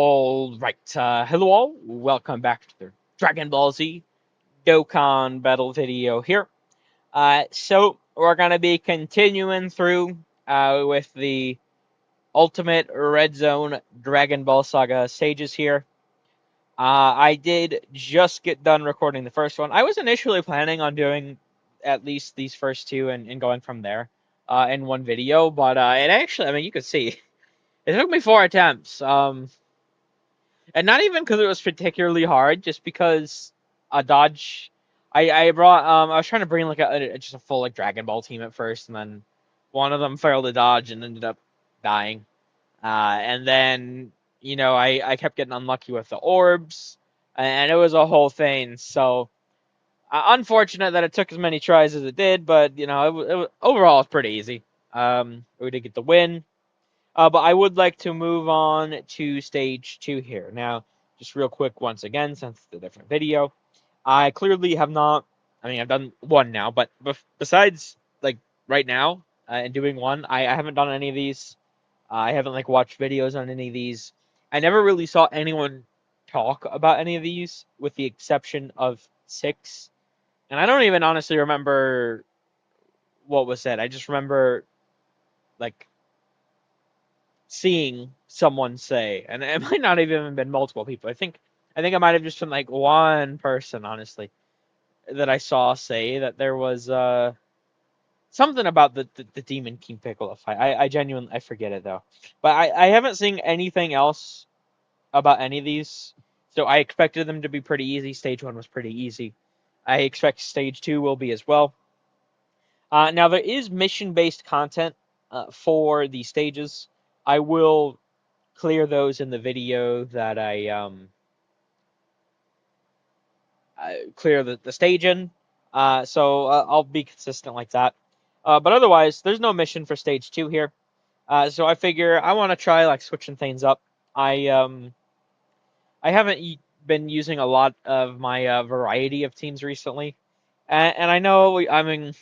All right, hello all. Welcome back to the Dragon Ball Z Dokkan battle video here. So we're gonna be continuing through with the Ultimate Red Zone Dragon Ball Saga stages here. I did just get done recording the first one. I was initially planning on doing at least these first two and going from there in one video, but it actually, I mean, you could see it took me 4 attempts. And not even because it was particularly hard, just because a dodge. I brought I was trying to bring like just a full like Dragon Ball team at first, and then one of them failed to dodge and ended up dying. And then I kept getting unlucky with the orbs, and it was a whole thing. So unfortunate that it took as many tries as it did, but overall it's pretty easy. We did get the win. But I would like to move on to stage 2 here. Now, just real quick once again, since it's a different video, I clearly have not. I mean, I've done one now, but besides like right now and doing one, I haven't done any of these. I haven't like watched videos on any of these. I never really saw anyone talk about any of these, with the exception of 6. And I don't even honestly remember what was said. I just remember like seeing someone say, and it might not even have been multiple people. I think it might have just been like one person, honestly, that I saw say that there was something about the Demon King Piccolo fight. I genuinely I forget it though, but I haven't seen anything else about any of these, so I expected them to be pretty easy. Stage 1 was pretty easy. I expect stage 2 will be as well. Now there is mission-based content for the stages. I will clear those in the video that I clear the stage in. So I'll be consistent like that. But otherwise, there's no mission for stage 2 here. So I figure I want to try like switching things up. I haven't been using a lot of my variety of teams recently, and I know I mean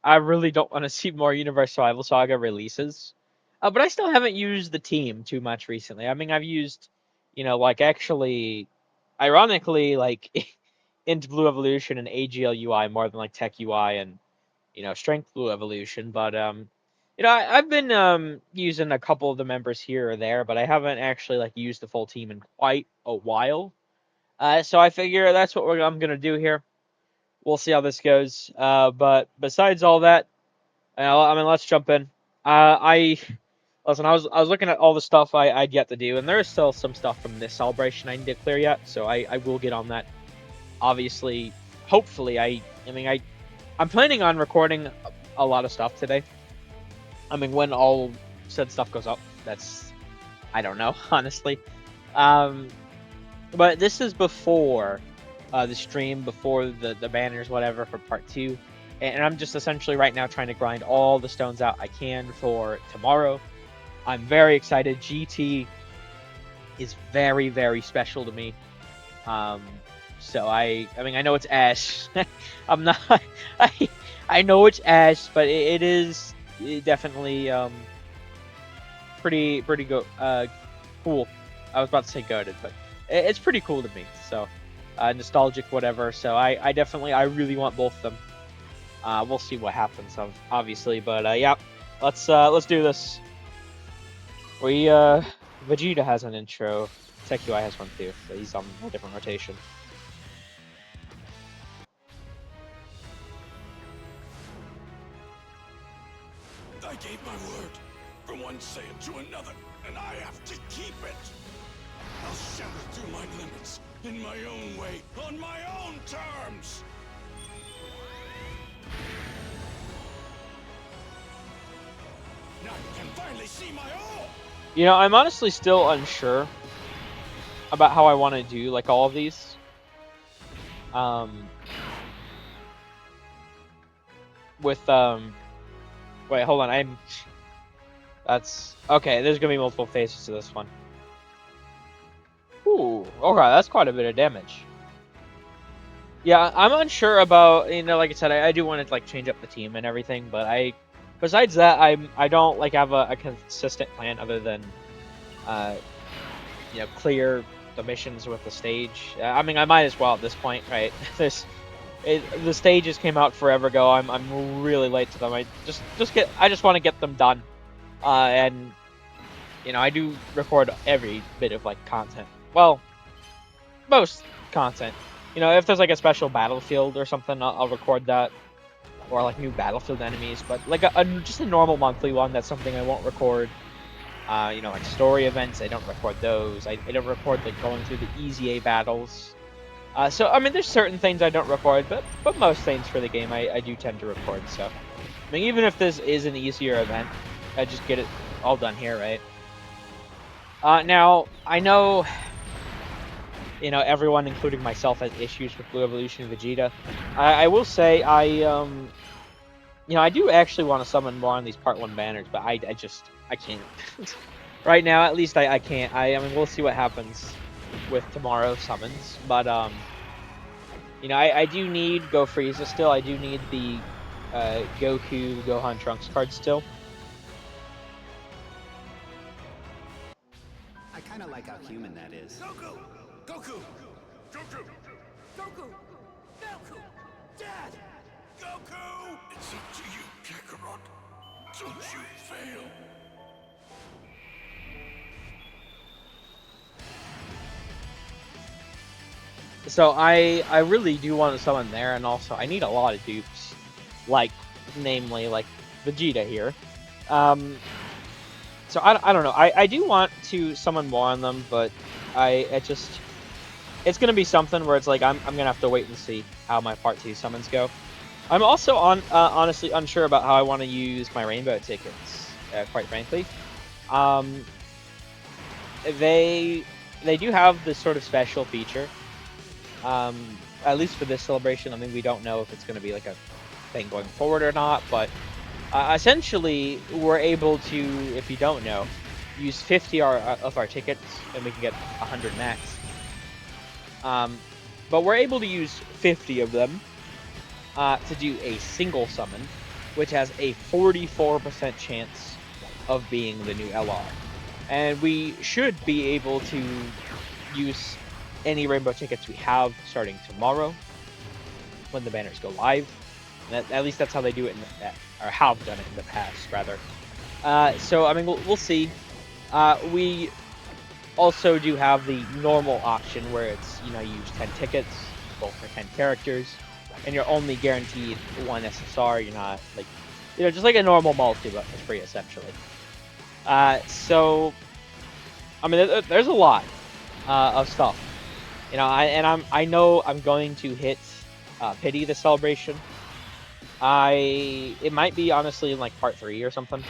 I really don't want to see more Universe Survival Saga releases. But I still haven't used the team too much recently. I mean, I've used, like actually, ironically, like into Blue Evolution and AGL UI more than like Tech UI and Strength Blue Evolution. But I've been using a couple of the members here or there, but I haven't actually like used the full team in quite a while. So I figure that's what I'm gonna do here. We'll see how this goes. But besides all that, I mean, let's jump in. I Listen. I was looking at all the stuff I'd yet to do, and there is still some stuff from this celebration I need to clear yet. So I will get on that. Obviously, hopefully, I'm planning on recording a lot of stuff today. I mean, when all said stuff goes up, I don't know, honestly. But this is before the stream, before the banners, whatever, for part 2. And I'm just essentially right now trying to grind all the stones out I can for tomorrow. I'm very excited. GT is very, very special to me. So I mean, I know it's Ash. I'm not. I know it's Ash, but it is definitely pretty cool. I was about to say goated, but it's pretty cool to me. So nostalgic, whatever. So I really want both of them. We'll see what happens, obviously, but yeah, let's do this. Vegeta has an intro. Tech UI has one too, so he's on a different rotation. I gave my word from one Saiyan to another, and I have to keep it. I'll shatter through my limits in my own way, on my own terms. Now you can finally see my all. I'm honestly still unsure about how I want to do like all of these. Wait, hold on. That's okay. There's gonna be multiple phases to this one. Ooh, okay, that's quite a bit of damage. Yeah, I'm unsure about, like I said, I do want to like change up the team and everything, but besides that, I don't like have a consistent plan other than clear the missions with the stage. I mean, I might as well at this point, right? The stages came out forever ago. I'm really late to them. I just want to get them done. And I do record every bit of like content. Well, most content. If there's like a special battlefield or something, I'll record that, or like new battlefield enemies. But like just a normal monthly one, that's something I won't record. Like story events, I don't record those. I don't record like going through the EZA battles. So I mean, there's certain things I don't record, but most things for the game I do tend to record. So I mean, even if this is an easier event, I just get it all done here, right? Now I know, everyone, including myself, has issues with Blue Evolution Vegeta. I will say I do actually want to summon more on these Part 1 banners, but I can't. Right now, at least I can't. I mean, we'll see what happens with tomorrow's summons, but I do need Go Frieza still. I do need the Goku, Gohan, Trunks card still. I kind of like how human that is. Goku! Goku! Goku! Goku! Goku! Dad! Goku! It's up to you, Kakarot. Don't you fail. So I really do want to summon there, and also I need a lot of dupes, namely Vegeta here. So I don't know. I do want to summon more on them, but it's gonna be something where it's like I'm gonna have to wait and see how my Part 2 summons go. I'm also honestly unsure about how I want to use my rainbow tickets. Quite frankly, they do have this sort of special feature. At least for this celebration. I mean, we don't know if it's going to be like a thing going forward or not, but essentially we're able to, if you don't know, use 50 of our tickets and we can get 100 max. But we're able to use 50 of them to do a single summon, which has a 44% chance of being the new LR. And we should be able to use any rainbow tickets we have starting tomorrow when the banners go live. At least that's how they do it, or have done it in the past, rather. So, I mean, we'll see. We also do have the normal option where it's, you use 10 tickets, both for 10 characters, and you're only guaranteed one SSR. You're not, just like a normal multi, but for free, essentially. So, I mean, there's a lot of stuff. I know I'm going to hit Pity this celebration. It might be honestly in Part 3 or something.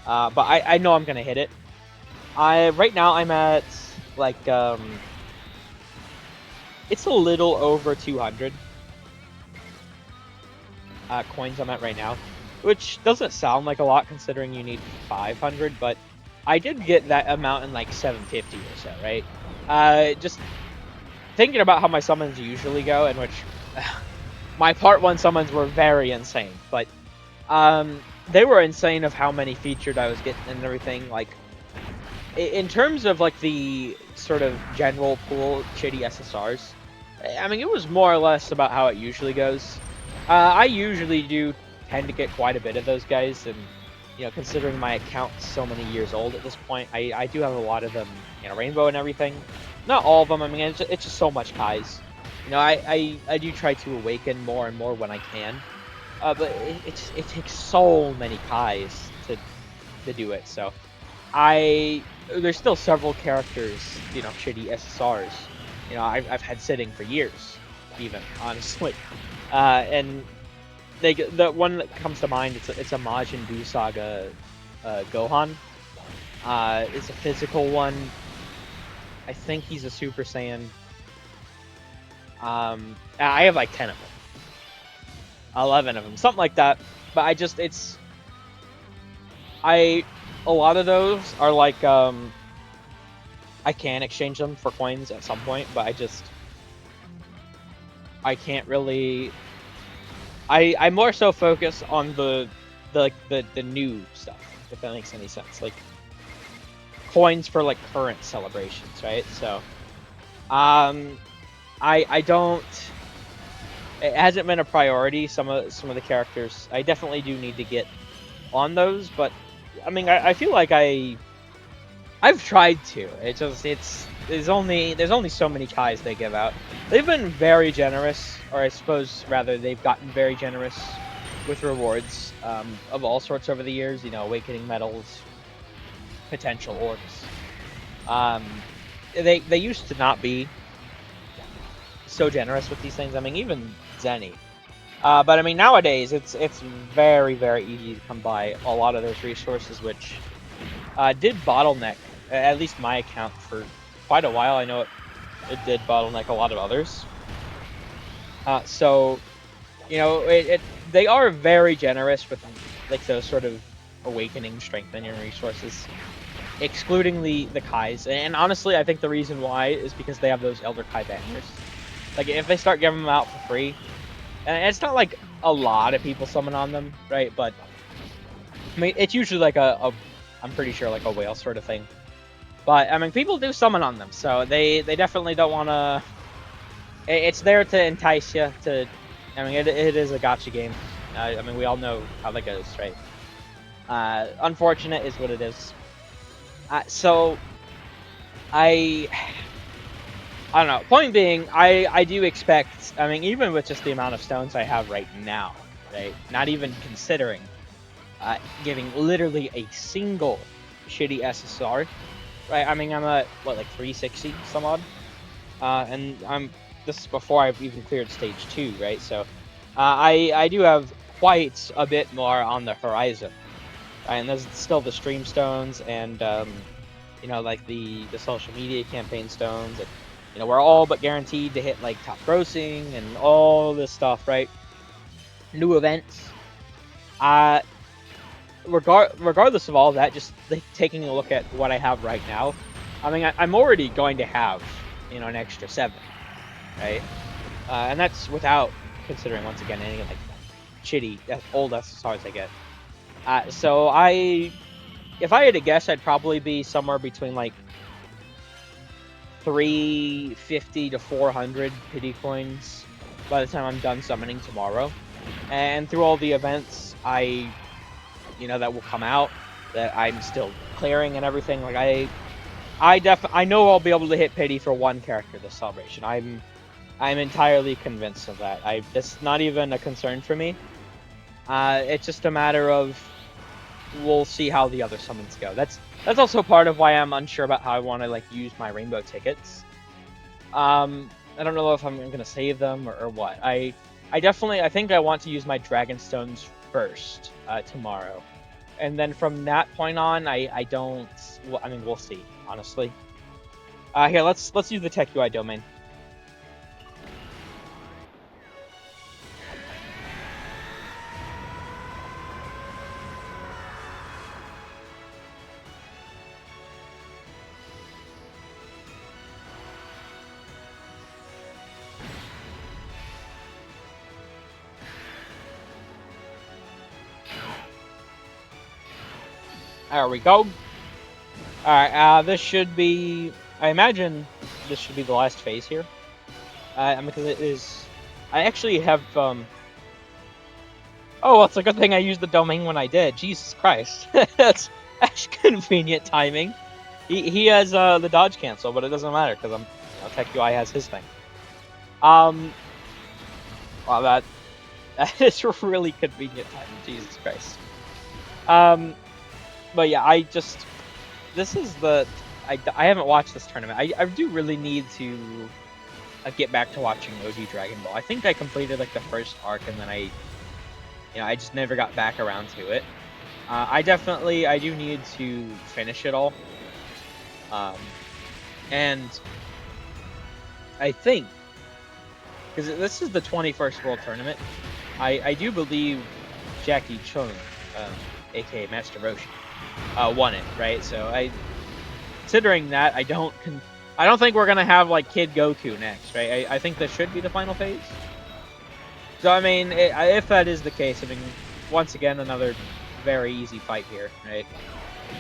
But I know I'm gonna hit it. Right now I'm at it's a little over 200 coins I'm at right now, which doesn't sound like a lot considering you need 500, but I did get that amount in 750 or so, right? Just thinking about how my summons usually go, in which my Part 1 summons were very insane, but they were insane of how many featured I was getting and everything. In terms of the sort of general pool shitty SSRs, I mean, it was more or less about how it usually goes. I usually do tend to get quite a bit of those guys, and considering my account's so many years old at this point, I do have a lot of them, rainbow and everything. Not all of them. I mean, it's just so much Kais. I do try to awaken more and more when I can, but it takes so many Kais to do it. So there's still several characters, shitty SSRs. I've had sitting for years, even, honestly. And the one that comes to mind, it's a Majin Buu Saga Gohan. It's a physical one. I think he's a Super Saiyan. I have 10 of them. 11 of them, something like that. But a lot of those are I can exchange them for coins at some point, but I can't really. I more so focus on the new stuff, if that makes any sense. coins for like current celebrations, right? So, I don't. It hasn't been a priority. Some of the characters I definitely do need to get on those, but I mean I feel like I've tried to. There's only so many Kais they give out. They've been very generous, or I suppose rather they've gotten very generous with rewards of all sorts over the years. You know, awakening medals, potential orbs. Um, they used to not be so generous with these things. I mean, even Zenny. But I mean, nowadays it's very very easy to come by a lot of those resources, which did bottleneck at least my account for quite a while. I know it did bottleneck a lot of others. So you know, they are very generous with like those sort of awakening, strengthening resources, excluding the Kais. And honestly, I think the reason why is because they have those Elder Kai banners. Like if they start giving them out for free, and it's not like a lot of people summon on them, right? But I mean, it's usually like I'm pretty sure like a whale sort of thing. But I mean, people do summon on them, so they definitely don't want to. It's there to entice you to. I mean, it is a gacha game. I mean, we all know how that goes, right? Unfortunate is what it is. So I don't know. Point being, I do expect. I mean, even with just the amount of stones I have right now, right? Not even considering giving literally a single shitty SSR, right? I mean, I'm at what, like 360 some odd, and this is before I've even cleared stage 2, right? So I do have quite a bit more on the horizon, right? And there's still the stream stones and you know, like the social media campaign stones, and you know, we're all but guaranteed to hit like top grossing and all this stuff, right? New events. Regardless of all that, just like, taking a look at what I have right now, I mean, I'm already going to have, you know, an extra 7, right? And that's without considering, once again, any like shitty old SSRs I get. So if I had to guess, I'd probably be somewhere between like 350 to 400 pity coins by the time I'm done summoning tomorrow. And through all the events you know, that will come out, that I'm still clearing and everything, like I know I'll be able to hit pity for one character this celebration. I'm entirely convinced of that. It's not even a concern for me. It's just a matter of we'll see how the other summons go. That's also part of why I'm unsure about how I want to like use my rainbow tickets. I don't know if I'm gonna save them or what. I think I want to use my dragon stones first tomorrow, and then from that point on, I don't. Well, I mean, we'll see. Honestly, here let's use the Tech UI domain. There we go. Alright, this should be... I imagine this should be the last phase here. Because it is... I actually have, Oh, well, it's a good thing I used the domain when I did. Jesus Christ. That's convenient timing. He has, the dodge cancel, but it doesn't matter, because Tech UI has his thing. Wow, that is really convenient timing. Jesus Christ. But yeah, this is I haven't watched this tournament. I do really need to get back to watching OG Dragon Ball. I think I completed like the first arc, and then I just never got back around to it. I do need to finish it all. And I think, because this is the 21st World Tournament, I do believe Jackie Chung, aka Master Roshi, won it, right? So considering that, I don't think we're gonna have like Kid Goku next, right? I think this should be the final phase. So I mean, if that is the case, I mean, once again, another very easy fight here, right?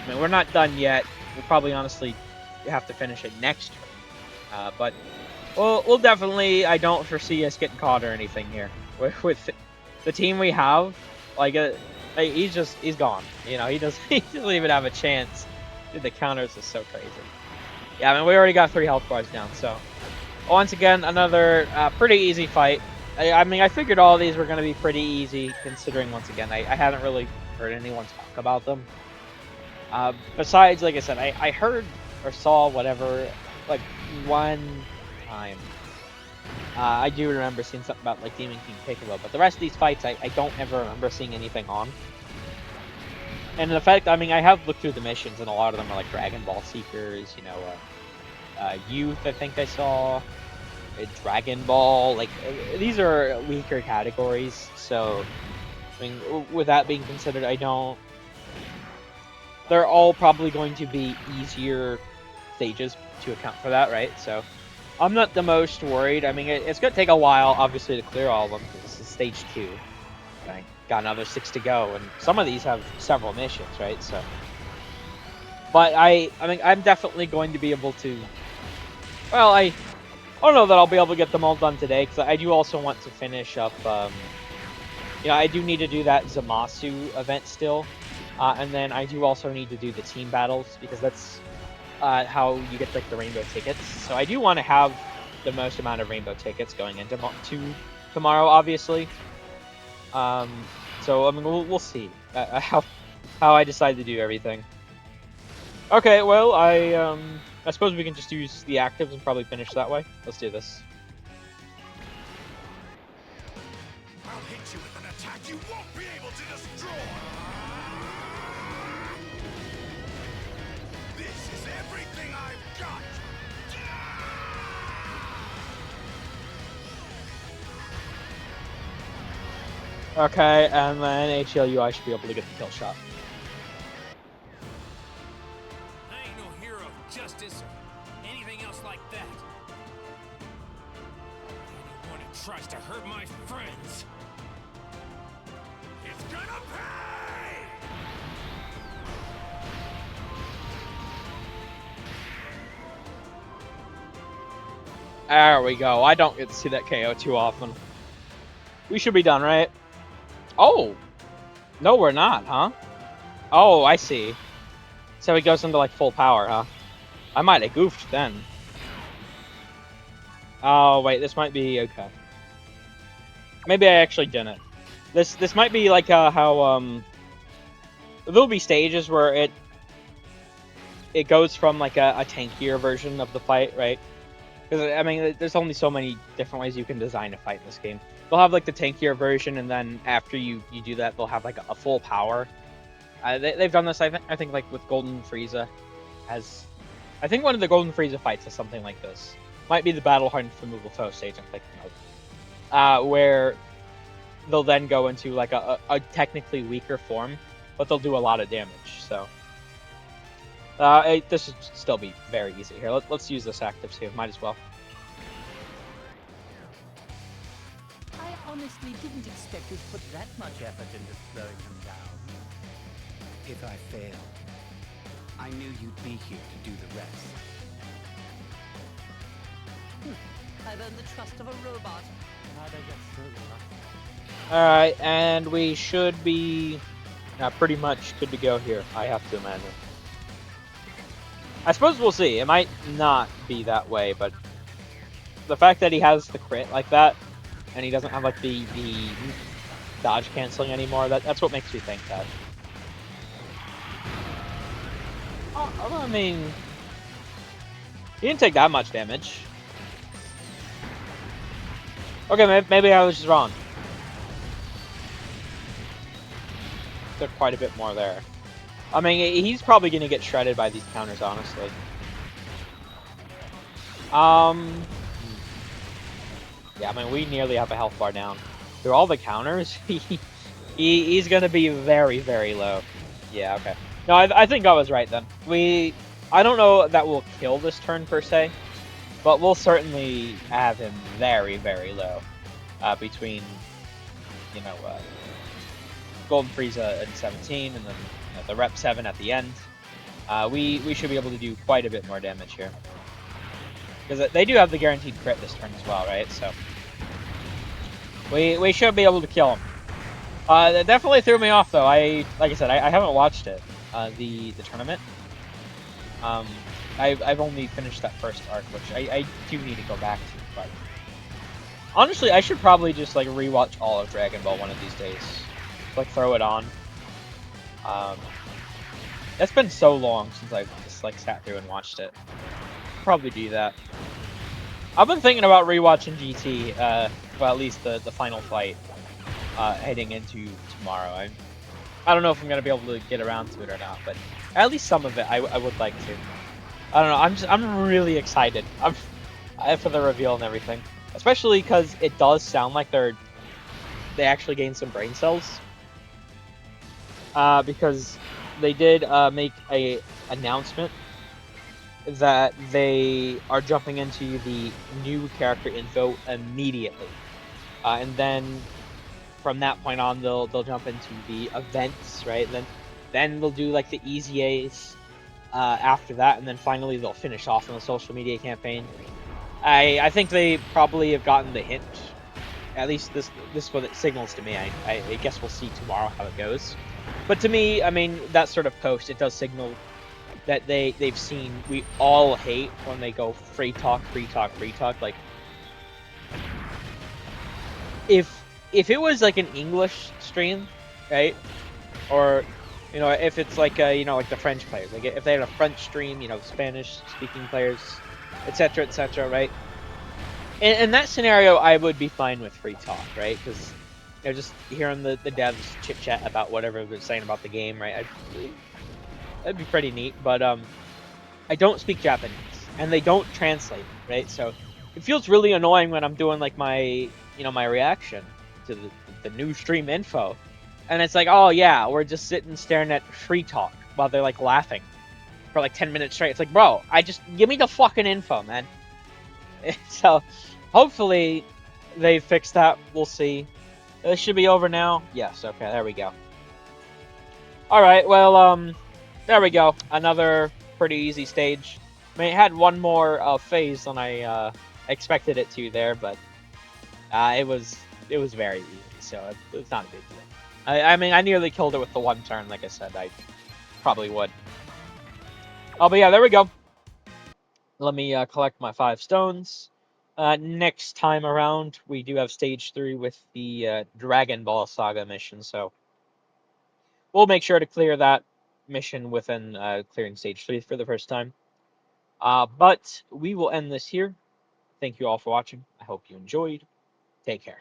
I mean, we're not done yet. we'll probably honestly have to finish it next turn. But we'll definitely. I don't foresee us getting caught or anything here with the team we have. Like he's gone. You know, he doesn't he doesn't even have a chance. Dude, the counters is so crazy. Yeah, I mean we already got 3 health bars down. So once again, another pretty easy fight. I mean, I figured all these were going to be pretty easy, considering, once again, I hadn't really heard anyone talk about them. Besides, like I said, I heard or saw whatever, like, one time. I do remember seeing something about, like, Demon King Piccolo, but the rest of these fights, I don't ever remember seeing anything on. And in fact, I mean, I have looked through the missions, and a lot of them are, like, Dragon Ball Seekers, you know, Youth, I think I saw. Dragon Ball, like these are weaker categories, so I mean, with that being considered, they're all probably going to be easier stages to account for that, right? So I'm not the most worried. I mean, it's going to take a while, obviously, to clear all of them, because this is stage 2. I got another 6 to go, and some of these have several missions, right? So, but I mean, I'm definitely going to be able to, well, I don't know that I'll be able to get them all done today, because I do also want to finish up, you know, I do need to do that Zamasu event still, and then I do also need to do the team battles, because that's how you get, like, the rainbow tickets. So I do want to have the most amount of rainbow tickets going into tomorrow, obviously. So, I mean, we'll see how I decide to do everything. Okay, well, I suppose we can just use the actives and probably finish that way. Let's do this. I'll hit you with an attack you won't be able to destroy! This is everything I've got! Okay, and then HLU, I should be able to get the kill shot. I ain't no hero of justice or anything else like that. Anyone who tries to hurt my friends, it's gonna pay! There we go. I don't get to see that KO too often. We should be done, right? Oh! No, we're not, huh? Oh, I see. So he goes into, like, full power, huh? I might have goofed then. Oh, wait, this might be okay. Maybe I actually didn't. This might be like how there'll be stages where it goes from, like, a tankier version of the fight, right? Because, I mean, there's only so many different ways you can design a fight in this game. They'll have, like, the tankier version, and then after you do that, they'll have, like, a full power. They've done this, I think, like, with Golden Frieza. I think one of the Golden Frieza fights is something like this. Might be the Battle Hardened Removal Foe stage, I'm thinking of. Where they'll then go into, like, a technically weaker form, but they'll do a lot of damage, so... this should still be very easy here. Let's use this active too. Might as well. I honestly didn't expect you'd put that much effort into slowing them down. If I failed, I knew you'd be here to do the rest. I've earned the trust of a robot. How'd I get through enough? Alright, and we should be pretty much good to go here, I have to imagine. I suppose we'll see. It might not be that way, but the fact that he has the crit like that, and he doesn't have, like, the dodge canceling anymore, that's what makes me think that. Oh, I mean, he didn't take that much damage. Okay, maybe I was just wrong. Took quite a bit more there. I mean, he's probably going to get shredded by these counters, honestly. Yeah, I mean, we nearly have a health bar down. Through all the counters, he's going to be very, very low. Yeah, okay. No, I think I was right then. I don't know that we'll kill this turn, per se. But we'll certainly have him very, very low. Between, you know, Golden Frieza and 17, and then the Rep 7 at the end. We should be able to do quite a bit more damage here. Because they do have the guaranteed crit this turn as well, right? So we should be able to kill him. That definitely threw me off though. Like I said, I haven't watched it. The tournament. I've only finished that first arc, which I do need to go back to. But honestly, I should probably just like rewatch all of Dragon Ball one of these days. Like throw it on. It's been so long since I've just like sat through and watched it. Probably do that. I've been thinking about rewatching GT. Well, at least the final fight. Heading into tomorrow. I don't know if I'm gonna be able to get around to it or not, but at least some of it I would like to. I don't know. I'm really excited. For the reveal and everything, especially because it does sound like they actually gained some brain cells. Because they did make a announcement that they are jumping into the new character info immediately, and then from that point on they'll jump into the events, right? Then they'll do like the easy A's after that, and then finally they'll finish off on the social media campaign. I think they probably have gotten the hint. At least this is what it signals to me. I guess we'll see tomorrow how it goes. But to me, I mean, that sort of post, it does signal that they've seen we all hate when they go free talk. Like, if it was like an English stream, right? Or, you know, if it's like you know, like the French players, like if they had a French stream, you know, Spanish speaking players, etc., right? In that scenario, I would be fine with free talk, right? Because you know, just hearing the devs chit chat about whatever they're saying about the game, right? That'd be pretty neat. But I don't speak Japanese, and they don't translate, right? So it feels really annoying when I'm doing like my my reaction to the new stream info, and it's like, oh yeah, we're just sitting staring at free talk while they're like laughing for like 10 minutes straight. It's like, bro, I just give me the fucking info, man. So hopefully they fix that. We'll see. This should be over now. Yes. Okay. There we go. All right. Well, there we go. Another pretty easy stage. I mean, it had one more phase than I expected it to there, but it was very easy, so it's not a big deal. I mean, I nearly killed it with the one turn. Like I said, I probably would. Oh, but yeah, there we go. Let me collect my 5 stones. Next time around, we do have stage 3 with the Dragon Ball Saga mission, so we'll make sure to clear that mission within clearing stage 3 for the first time. But we will end this here. Thank you all for watching. I hope you enjoyed. Take care.